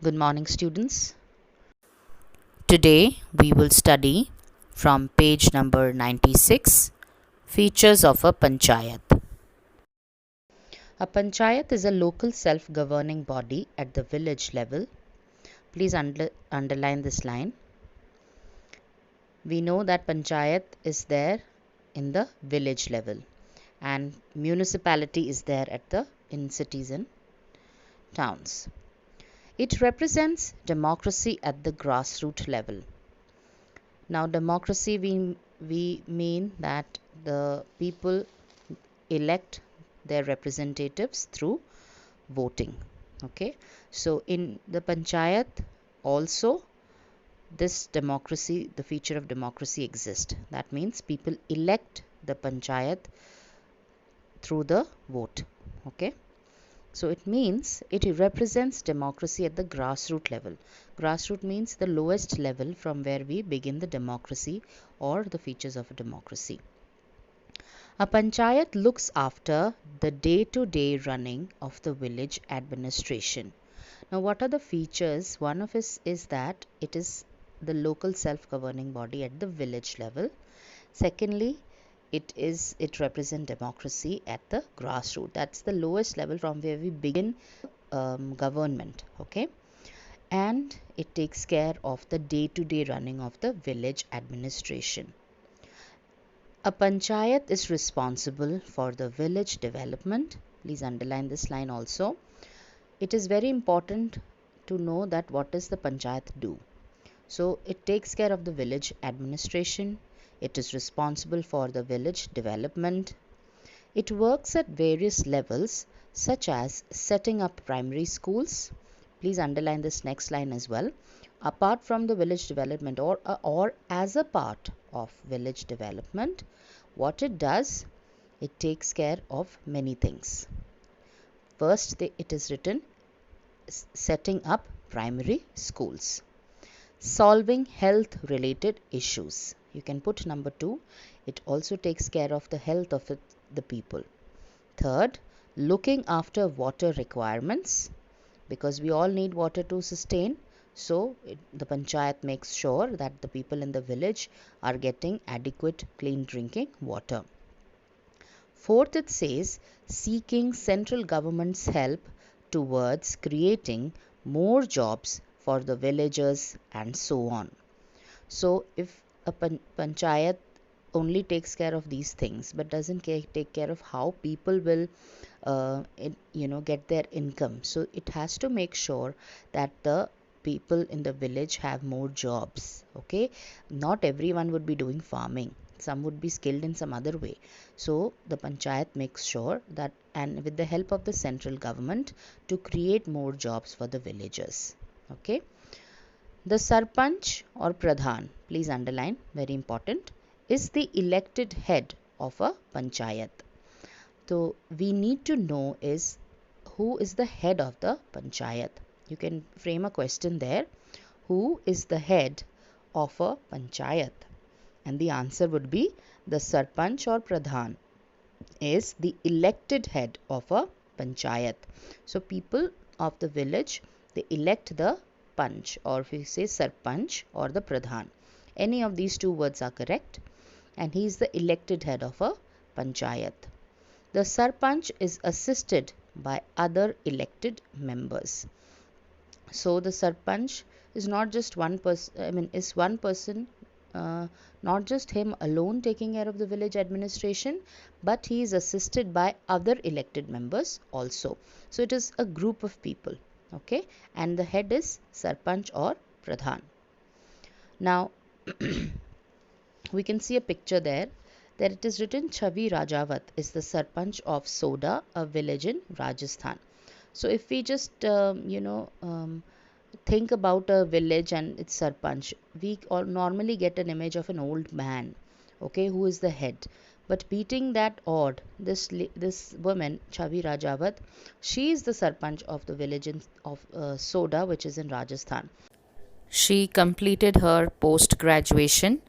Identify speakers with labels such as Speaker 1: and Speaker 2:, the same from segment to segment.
Speaker 1: Good morning, students. Today we will study from page number 96, Features of a Panchayat. A Panchayat is a local self-governing body at the village level. Please underline this line. We know that Panchayat is there in the village level and municipality is there in cities and towns. It represents democracy at the grassroots level. Now, democracy, we mean that the people elect their representatives through voting. Okay, so in the panchayat also this democracy, the feature of democracy exists. That means people elect the panchayat through the vote. Okay, so it means it represents democracy at the grassroots level. Grassroots means the lowest level from where we begin the democracy or the features of a democracy. A panchayat looks after the day-to-day running of the village administration. Now, what are the features? One of it is that it is the local self-governing body at the village level. Secondly, it represents democracy at the grassroots. That's the lowest level from where we begin government. Okay, and it takes care of the day-to-day running of the village administration. A panchayat is responsible for the village development. Please underline this line also. It is very important to know that what does the panchayat do. So it takes care of the village administration. It is responsible for the village development. It works at various levels such as setting up primary schools. Please underline this next line as well. Apart from the village development or as a part of village development, what it does, it takes care of many things. First, it is written setting up primary schools. Solving health related issues. You can put number 2. It also takes care of the health of the people. Third, looking after water requirements, because we all need water to sustain. So the panchayat makes sure that the people in the village are getting adequate clean drinking water. Fourth, it says seeking central government's help towards creating more jobs for the villagers and so on. So if a panchayat only takes care of these things but doesn't take care of how people will get their income, so it has to make sure that the people in the village have more jobs. Okay, not everyone would be doing farming, some would be skilled in some other way. So the panchayat makes sure that, and with the help of the central government, to create more jobs for the villagers. Okay, the sarpanch or pradhan, please underline, very important, is the elected head of a panchayat. So we need to know is who is the head of the panchayat. You can frame a question there. Who is the head of a panchayat? And the answer would be the sarpanch or pradhan is the elected head of a panchayat. So people of the village, they elect the panch, or if we say sarpanch or the pradhan. Any of these two words are correct, and he is the elected head of a panchayat. The sarpanch is assisted by other elected members. So the sarpanch is not just one person, is one person, not just him alone taking care of the village administration, but he is assisted by other elected members also. So it is a group of people. Okay, and the head is sarpanch or pradhan. Now we can see a picture there. There it is written Chavi Rajawat is the sarpanch of Soda, a village in Rajasthan. So if we just think about a village and its sarpanch, we all normally get an image of an old man, okay, who is the head. But beating that odd, this woman Chavi Rajawat, she is the sarpanch of the village of Soda, which is in Rajasthan. She completed her post graduation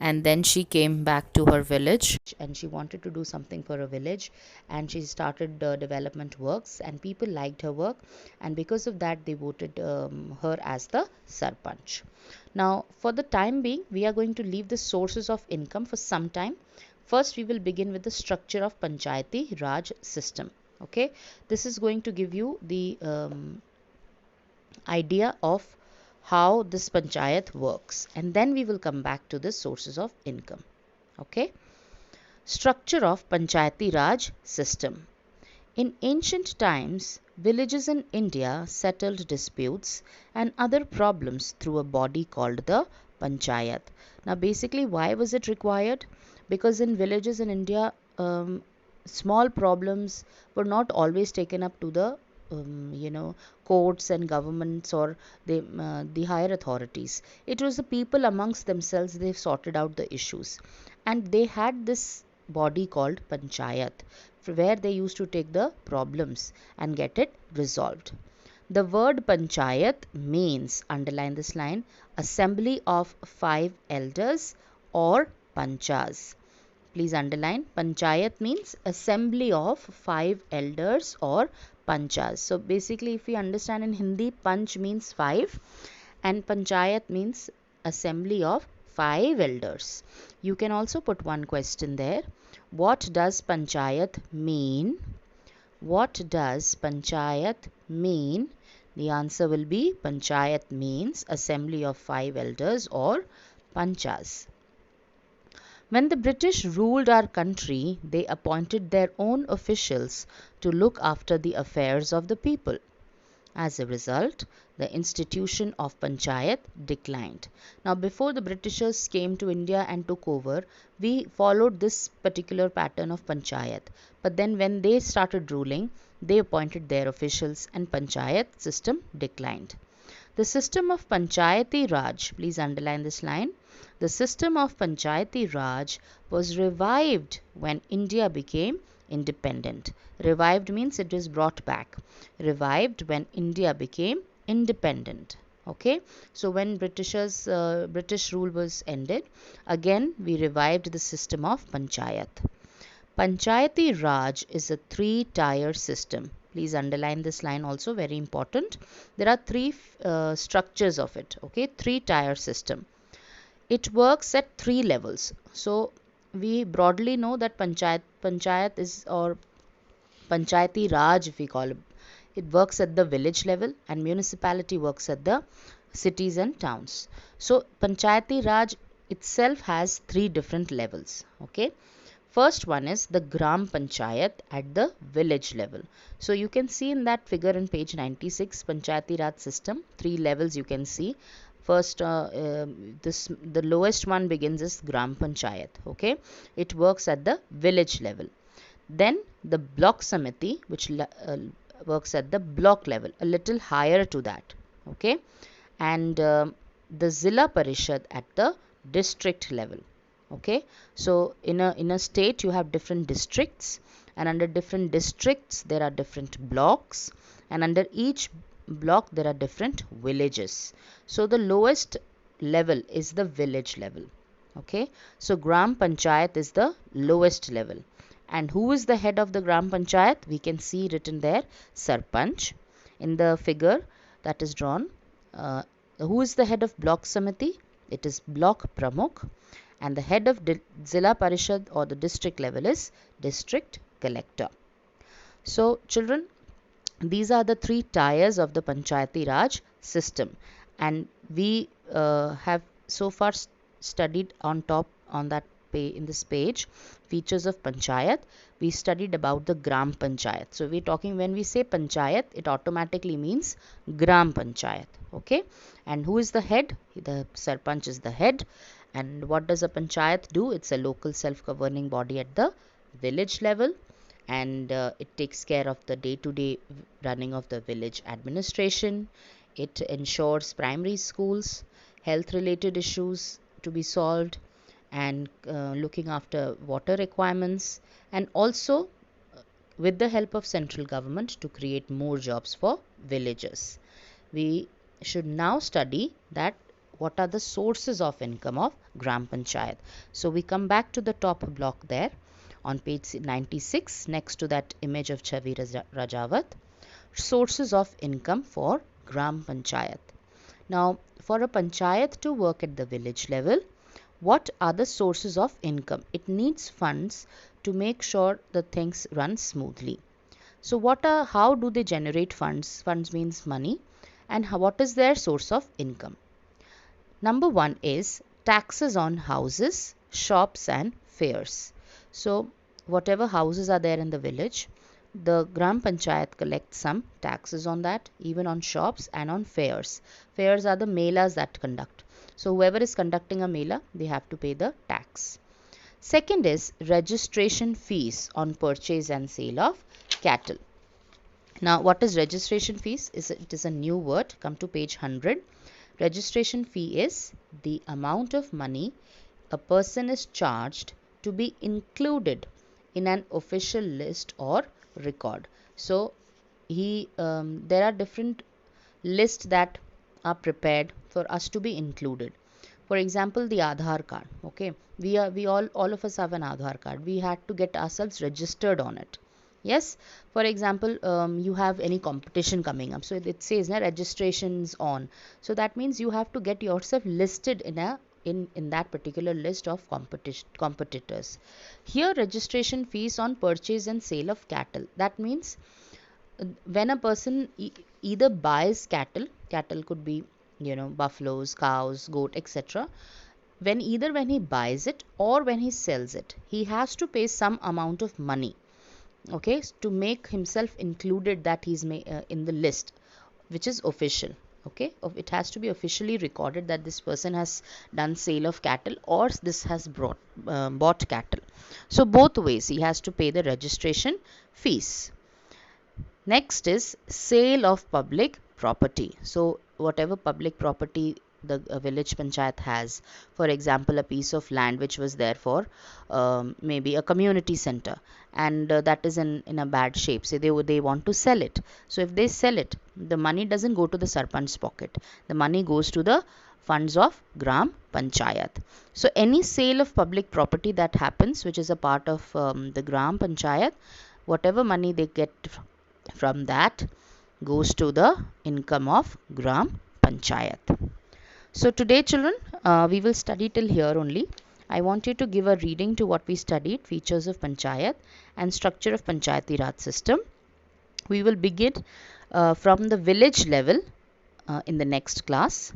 Speaker 1: and then she came back to her village and she wanted to do something for her village, and she started development works, and people liked her work, and because of that they voted her as the sarpanch. Now for the time being we are going to leave the sources of income for some time. First we will begin with the structure of Panchayati Raj system. Okay, this is going to give you the idea of how this panchayat works, and then we will come back to the sources of income. Okay, structure of Panchayati Raj system. In ancient times, villages in India settled disputes and other problems through a body called the panchayat. Now basically why was it required? Because in villages in India, small problems were not always taken up to the courts and governments or the higher authorities. It was the people amongst themselves, they sorted out the issues, and they had this body called panchayat where they used to take the problems and get it resolved. The word panchayat means, underline this line, assembly of 5 elders or panchas. Please underline, panchayat means assembly of 5 elders or panchas. So basically if we understand in Hindi, panch means 5 and panchayat means assembly of 5 elders. You can also put one question there. What does panchayat mean? What does panchayat mean? The answer will be panchayat means assembly of 5 elders or panchas. When the British ruled our country, they appointed their own officials to look after the affairs of the people. As a result, the institution of panchayat declined. Now before the Britishers came to India and took over, we followed this particular pattern of panchayat. But then when they started ruling, they appointed their officials and panchayat system declined. The system of Panchayati Raj, please underline this line. The system of Panchayati Raj was revived when India became independent. Revived means it is brought back. Revived when India became independent. Okay, so when British rule was ended, again we revived the system of Panchayat. Panchayati Raj is a 3-tier system. Please underline this line also, very important. There are 3 structures of it. Okay, 3-tier system. It works at 3 levels. So we broadly know that panchayat is, or Panchayati Raj if we call it, it works at the village level, and municipality works at the cities and towns. So Panchayati Raj itself has 3 different levels. Okay, first one is the Gram Panchayat at the village level. So you can see in that figure in page 96, Panchayati Raj system, 3 levels you can see. First, the lowest one begins as Gram Panchayat. Okay, it works at the village level. Then the Block Samiti, which works at the block level, a little higher to that. Okay, and the Zilla Parishad at the district level. Okay, so in a state you have different districts, and under different districts there are different blocks, and under each block there are different villages. So the lowest level is the village level. Okay, so Gram Panchayat is the lowest level. And who is the head of the Gram Panchayat? We can see written there Sarpanch in the figure that is drawn. Who is the head of Block Samiti? It is Block Pramukh. And the head of Zilla Parishad or the district level is District Collector. So children, these are the 3 tiers of the Panchayati Raj system, and we have so far studied on top on that in this page features of Panchayat. We studied about the Gram Panchayat. So we're talking, when we say Panchayat, it automatically means Gram Panchayat. Okay, and who is the head? The Sarpanch is the head. And what does a panchayat do? It's a local self-governing body at the village level, and it takes care of the day-to-day running of the village administration. It ensures primary schools, health-related issues to be solved, and looking after water requirements, and also with the help of central government to create more jobs for villagers. We should now study that What are the sources of income of Gram Panchayat? So we come back to the top block there on page 96, next to that image of Chhavi Rajawat. Sources of income for Gram Panchayat. Now, for a panchayat to work at the village level, what are the sources of income? It needs funds to make sure the things run smoothly. So how do they generate funds? Funds means money. And what is their source of income? Number one is taxes on houses, shops and fairs. So whatever houses are there in the village, the Gram Panchayat collects some taxes on that, even on shops and on fairs. Fairs are the melas that conduct. So whoever is conducting a mela, they have to pay the tax. Second is registration fees on purchase and sale of cattle. Now what is registration fees? It is a new word. Come to page 100. Registration fee is the amount of money a person is charged to be included in an official list or record. So there are different lists that are prepared for us to be included. For example, the Aadhaar card. Okay, we all of us have an Aadhaar card. We had to get ourselves registered on it. Yes, for example, you have any competition coming up, so it says na registrations on. So that means you have to get yourself listed in that particular list of competitors. Here registration fees on purchase and sale of cattle. That means when a person either buys cattle could be buffaloes, cows, goat, etc. When he buys it or when he sells it, he has to pay some amount of money, okay, to make himself included, that he's in the list which is official. Okay, it has to be officially recorded that this person has done sale of cattle or this has bought cattle. So both ways he has to pay the registration fees. Next is sale of public property. So whatever public property the village panchayat has, for example a piece of land which was there for maybe a community center, and that is in a bad shape, say they want to sell it. So if they sell it, the money doesn't go to the sarpanch's pocket, the money goes to the funds of Gram Panchayat. So any sale of public property that happens which is a part of the Gram Panchayat, whatever money they get from that goes to the income of Gram Panchayat. So today children, we will study till here only. I want you to give a reading to what we studied, features of Panchayat and structure of Panchayati Raj system. We will begin from the village level in the next class,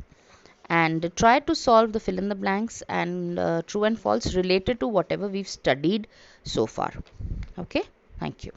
Speaker 1: and try to solve the fill in the blanks and true and false related to whatever we've studied so far. Okay, thank you.